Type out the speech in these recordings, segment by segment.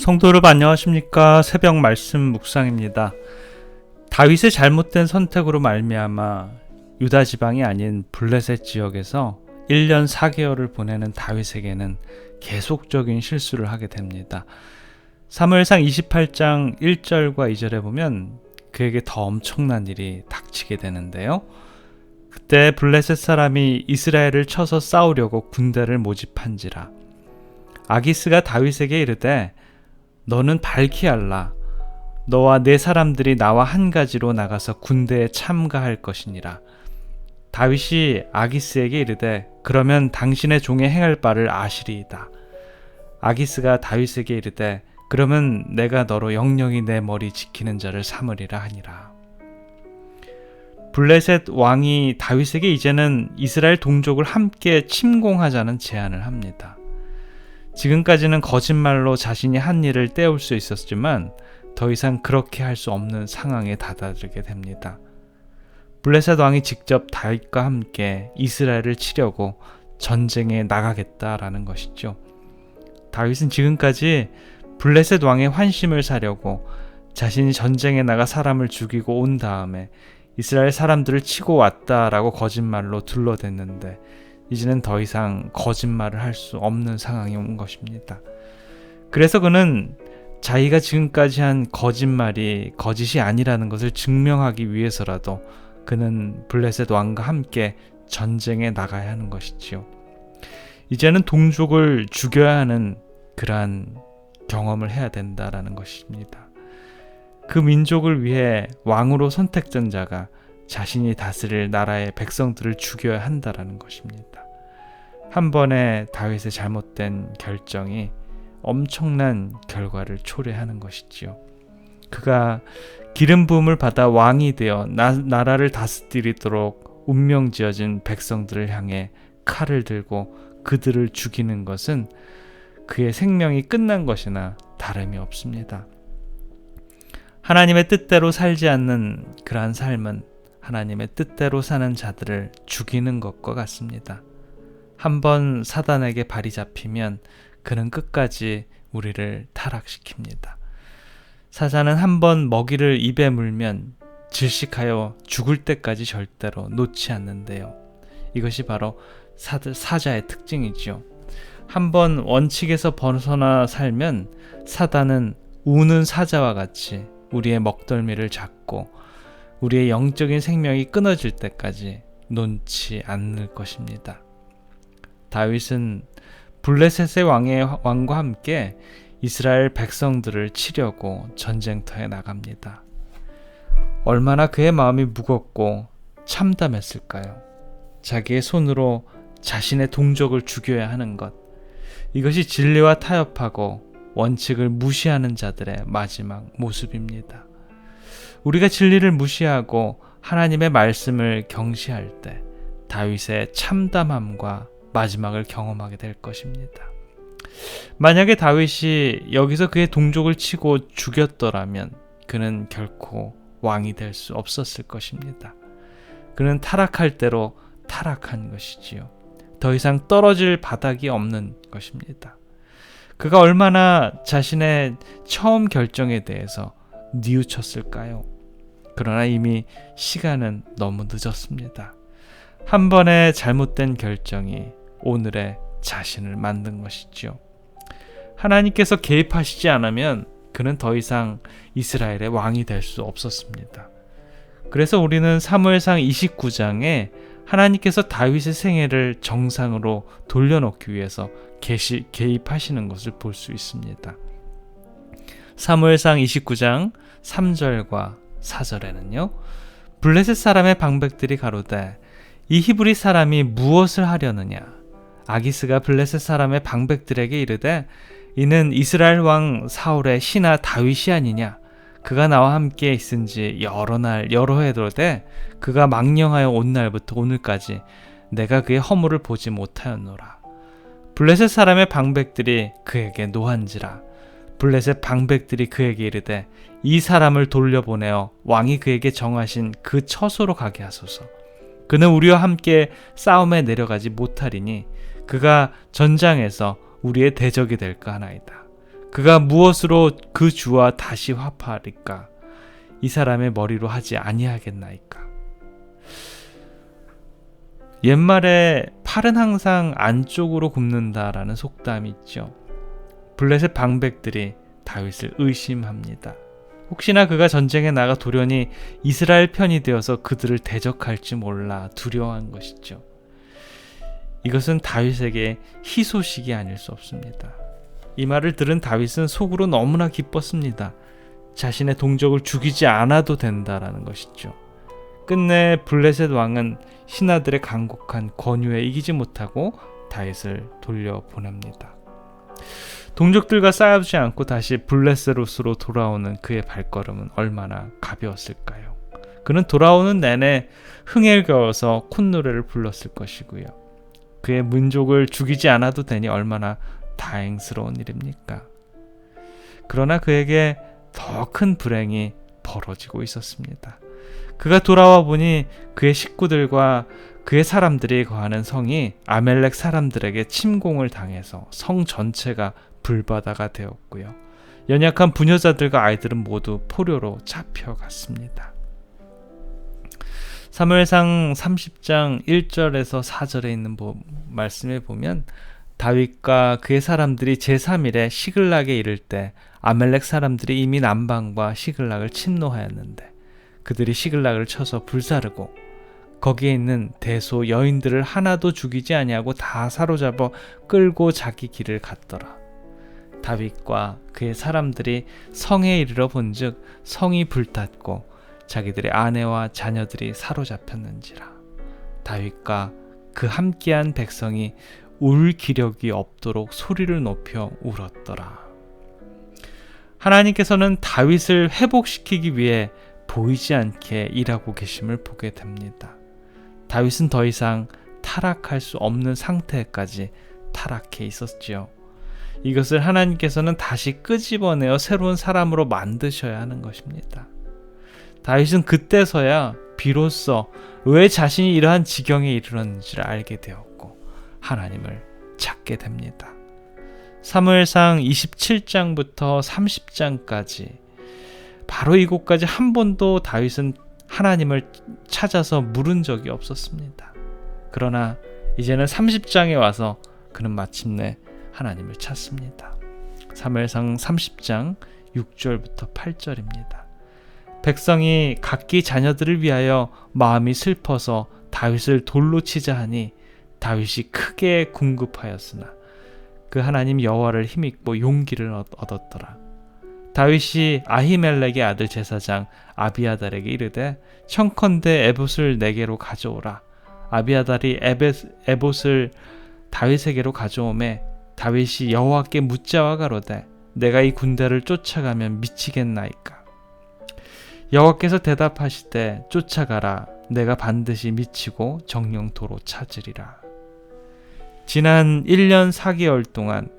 성도 여러분 안녕하십니까? 새벽 말씀 묵상입니다. 다윗의 잘못된 선택으로 말미암아 유다 지방이 아닌 블레셋 지역에서 1년 4개월을 보내는 다윗에게는 계속적인 실수를 하게 됩니다. 사무엘상 28장 1절과 2절에 보면 그에게 더 엄청난 일이 닥치게 되는데요. 그때 블레셋 사람이 이스라엘을 쳐서 싸우려고 군대를 모집한지라 아기스가 다윗에게 이르되 너는 밝히 알라. 너와 네 사람들이 나와 한 가지로 나가서 군대에 참가할 것이니라. 다윗이 아기스에게 이르되 그러면 당신의 종의 행할 바를 아시리이다. 아기스가 다윗에게 이르되 그러면 내가 너로 영영이 내 머리 지키는 자를 삼으리라 하니라. 블레셋 왕이 다윗에게 이제는 이스라엘 동족을 함께 침공하자는 제안을 합니다. 지금까지는 거짓말로 자신이 한 일을 떼올 수 있었지만 더 이상 그렇게 할 수 없는 상황에 다다르게 됩니다. 블레셋 왕이 직접 다윗과 함께 이스라엘을 치려고 전쟁에 나가겠다라는 것이죠. 다윗은 지금까지 블레셋 왕의 환심을 사려고 자신이 전쟁에 나가 사람을 죽이고 온 다음에 이스라엘 사람들을 치고 왔다라고 거짓말로 둘러댔는데 이제는 더 이상 거짓말을 할 수 없는 상황이 온 것입니다. 그래서 그는 자기가 지금까지 한 거짓말이 거짓이 아니라는 것을 증명하기 위해서라도 그는 블레셋 왕과 함께 전쟁에 나가야 하는 것이지요. 이제는 동족을 죽여야 하는 그러한 경험을 해야 된다라는 것입니다. 그 민족을 위해 왕으로 선택된 자가 자신이 다스릴 나라의 백성들을 죽여야 한다라는 것입니다. 한 번의 다윗의 잘못된 결정이 엄청난 결과를 초래하는 것이지요. 그가 기름 부음을 받아 왕이 되어 나라를 다스리도록 운명지어진 백성들을 향해 칼을 들고 그들을 죽이는 것은 그의 생명이 끝난 것이나 다름이 없습니다. 하나님의 뜻대로 살지 않는 그러한 삶은 하나님의 뜻대로 사는 자들을 죽이는 것과 같습니다. 한번 사단에게 발이 잡히면 그는 끝까지 우리를 타락시킵니다. 사자는 한번 먹이를 입에 물면 질식하여 죽을 때까지 절대로 놓지 않는데요. 이것이 바로 사자의 특징이지요. 한번 원칙에서 벗어나 살면 사단은 우는 사자와 같이 우리의 먹덜미를 잡고 우리의 영적인 생명이 끊어질 때까지 놓지 않을 것입니다. 다윗은 블레셋의 왕과 함께 이스라엘 백성들을 치려고 전쟁터에 나갑니다. 얼마나 그의 마음이 무겁고 참담했을까요? 자기의 손으로 자신의 동족을 죽여야 하는 것. 이것이 진리와 타협하고 원칙을 무시하는 자들의 마지막 모습입니다. 우리가 진리를 무시하고 하나님의 말씀을 경시할 때 다윗의 참담함과 마지막을 경험하게 될 것입니다. 만약에 다윗이 여기서 그의 동족을 치고 죽였더라면 그는 결코 왕이 될 수 없었을 것입니다. 그는 타락할 대로 타락한 것이지요. 더 이상 떨어질 바닥이 없는 것입니다. 그가 얼마나 자신의 처음 결정에 대해서 뉘우쳤을까요? 그러나 이미 시간은 너무 늦었습니다. 한 번의 잘못된 결정이 오늘의 자신을 만든 것이지요. 하나님께서 개입하시지 않으면 그는 더 이상 이스라엘의 왕이 될 수 없었습니다. 그래서 우리는 사무엘상 29장에 하나님께서 다윗의 생애를 정상으로 돌려놓기 위해서 개입하시는 것을 볼 수 있습니다. 사무엘상 29장 3절과 4절에는요. 블레셋 사람의 방백들이 가로되 이 히브리 사람이 무엇을 하려느냐? 아기스가 블레셋 사람의 방백들에게 이르되 이는 이스라엘 왕 사울의 신하 다윗이 아니냐? 그가 나와 함께 있은지 여러 날 여러 해도되 그가 망령하여 온 날부터 오늘까지 내가 그의 허물을 보지 못하였노라. 블레셋 사람의 방백들이 그에게 노한지라. 블레셋 방백들이 그에게 이르되 이 사람을 돌려보내어 왕이 그에게 정하신 그 처소로 가게 하소서. 그는 우리와 함께 싸움에 내려가지 못하리니 그가 전장에서 우리의 대적이 될까 하나이다. 그가 무엇으로 그 주와 다시 화파하리까? 이 사람의 머리로 하지 아니하겠나이까? 옛말에 팔은 항상 안쪽으로 굽는다라는 속담이 있죠. 블레셋 방백들이 다윗을 의심합니다. 혹시나 그가 전쟁에 나가 돌연히 이스라엘 편이 되어서 그들을 대적할지 몰라 두려워한 것이죠. 이것은 다윗에게 희소식이 아닐 수 없습니다. 이 말을 들은 다윗은 속으로 너무나 기뻤습니다. 자신의 동족을 죽이지 않아도 된다라는 것이죠. 끝내 블레셋 왕은 신하들의 간곡한 권유에 이기지 못하고 다윗을 돌려보냅니다. 동족들과 싸우지 않고 다시 블레셋으로 돌아오는 그의 발걸음은 얼마나 가벼웠을까요? 그는 돌아오는 내내 흥에 겨워서 콧노래를 불렀을 것이고요. 그의 민족을 죽이지 않아도 되니 얼마나 다행스러운 일입니까? 그러나 그에게 더 큰 불행이 벌어지고 있었습니다. 그가 돌아와 보니 그의 식구들과 그의 사람들이 거하는 성이 아멜렉 사람들에게 침공을 당해서 성 전체가 불바다가 되었고요. 연약한 부녀자들과 아이들은 모두 포로로 잡혀갔습니다. 사무엘상 30장 1절에서 4절에 있는 말씀에 보면 다윗과 그의 사람들이 제3일에 시글락에 이를 때 아멜렉 사람들이 이미 남방과 시글락을 침노하였는데 그들이 시글락을 쳐서 불사르고 거기에 있는 대소 여인들을 하나도 죽이지 아니하고 다 사로잡아 끌고 자기 길을 갔더라. 다윗과 그의 사람들이 성에 이르러 본즉 성이 불탔고 자기들의 아내와 자녀들이 사로잡혔는지라. 다윗과 그 함께한 백성이 울 기력이 없도록 소리를 높여 울었더라. 하나님께서는 다윗을 회복시키기 위해 보이지 않게 일하고 계심을 보게 됩니다. 다윗은 더 이상 타락할 수 없는 상태까지 타락해 있었지요. 이것을 하나님께서는 다시 끄집어내어 새로운 사람으로 만드셔야 하는 것입니다. 다윗은 그때서야 비로소 왜 자신이 이러한 지경에 이르렀는지를 알게 되었고 하나님을 찾게 됩니다. 사무엘상 27장부터 30장까지 바로 이곳까지 한 번도 다윗은 하나님을 찾아서 물은 적이 없었습니다. 그러나 이제는 30장에 와서 그는 마침내 하나님을 찾습니다. 사무엘상 30장 6절부터 8절입니다. 백성이 각기 자녀들을 위하여 마음이 슬퍼서 다윗을 돌로 치자 하니 다윗이 크게 궁급하였으나 그 하나님 여호와를 힘입고 용기를 얻었더라. 다윗이 아히멜렉의 아들 제사장 아비아달에게 이르되 청컨대 에봇을 내게로 가져오라. 아비아달이 에봇을 다윗에게로 가져오매 다윗이 여호와께 묻자와 가로되 내가 이 군대를 쫓아가면 미치겠나이까. 여호와께서 대답하시되 쫓아가라. 내가 반드시 미치고 정령토로 찾으리라. 지난 1년 4개월 동안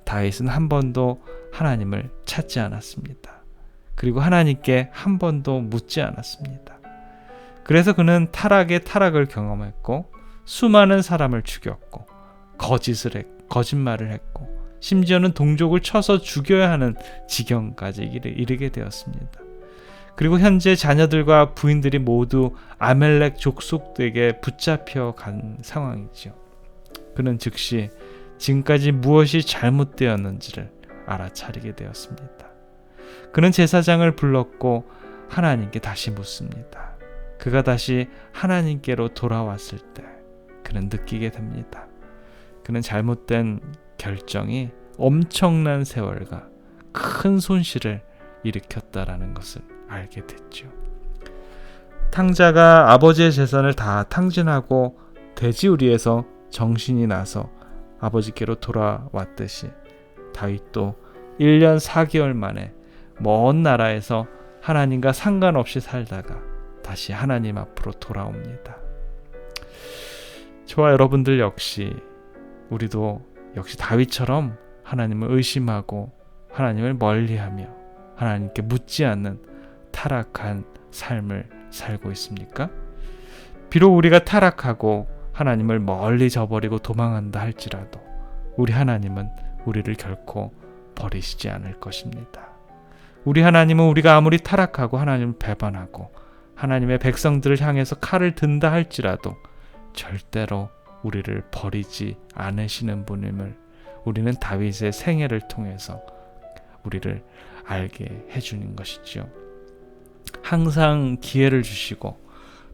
다윗은 한 번도 하나님을 찾지 않았습니다. 그리고 하나님께 한 번도 묻지 않았습니다. 그래서 그는 타락의 타락을 경험했고 수많은 사람을 죽였고 거짓말을 했고 심지어는 동족을 쳐서 죽여야 하는 지경까지 이르게 되었습니다. 그리고 현재 자녀들과 부인들이 모두 아멜렉 족속에게 붙잡혀 간 상황이죠. 그는 즉시 지금까지 무엇이 잘못되었는지를 알아차리게 되었습니다. 그는 제사장을 불렀고 하나님께 다시 묻습니다. 그가 다시 하나님께로 돌아왔을 때 그는 느끼게 됩니다. 그는 잘못된 결정이 엄청난 세월과 큰 손실을 일으켰다라는 것을 알게 됐죠. 탕자가 아버지의 재산을 다 탕진하고 돼지우리에서 정신이 나서 아버지께로 돌아왔듯이 다윗도 1년 4개월 만에 먼 나라에서 하나님과 상관없이 살다가 다시 하나님 앞으로 돌아옵니다. 저와 여러분들 역시 우리도 역시 다윗처럼 하나님을 의심하고 하나님을 멀리하며 하나님께 묻지 않는 타락한 삶을 살고 있습니까? 비록 우리가 타락하고 하나님을 멀리 저버리고 도망한다 할지라도 우리 하나님은 우리를 결코 버리시지 않을 것입니다. 우리 하나님은 우리가 아무리 타락하고 하나님을 배반하고 하나님의 백성들을 향해서 칼을 든다 할지라도 절대로 우리를 버리지 않으시는 분임을 우리는 다윗의 생애를 통해서 우리를 알게 해주는 것이지요. 항상 기회를 주시고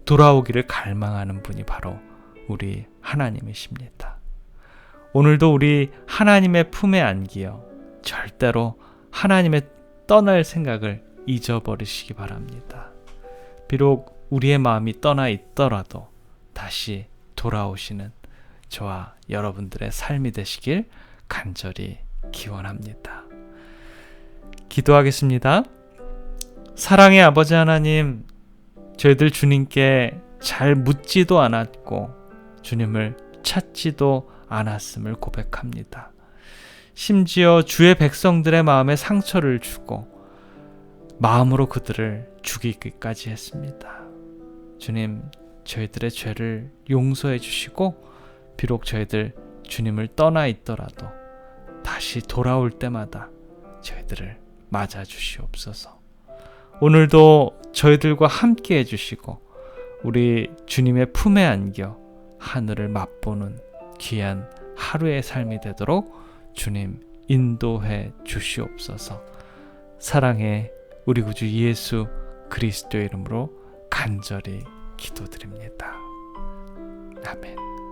돌아오기를 갈망하는 분이 바로 우리 하나님이십니다. 오늘도 우리 하나님의 품에 안기어 절대로 하나님의 떠날 생각을 잊어버리시기 바랍니다. 비록 우리의 마음이 떠나 있더라도 다시 돌아오시는 저와 여러분들의 삶이 되시길 간절히 기원합니다. 기도하겠습니다. 사랑의 아버지 하나님, 저희들 주님께 잘 묻지도 않았고 주님을 찾지도 않았음을 고백합니다. 심지어 주의 백성들의 마음에 상처를 주고 마음으로 그들을 죽이기까지 했습니다. 주님, 저희들의 죄를 용서해 주시고 비록 저희들 주님을 떠나 있더라도 다시 돌아올 때마다 저희들을 맞아 주시옵소서. 오늘도 저희들과 함께 해주시고 우리 주님의 품에 안겨 하늘을 맛보는 귀한 하루의 삶이 되도록 주님 인도해 주시옵소서. 사랑해 우리 구주 예수 그리스도의 이름으로 간절히 기도드립니다. 아멘.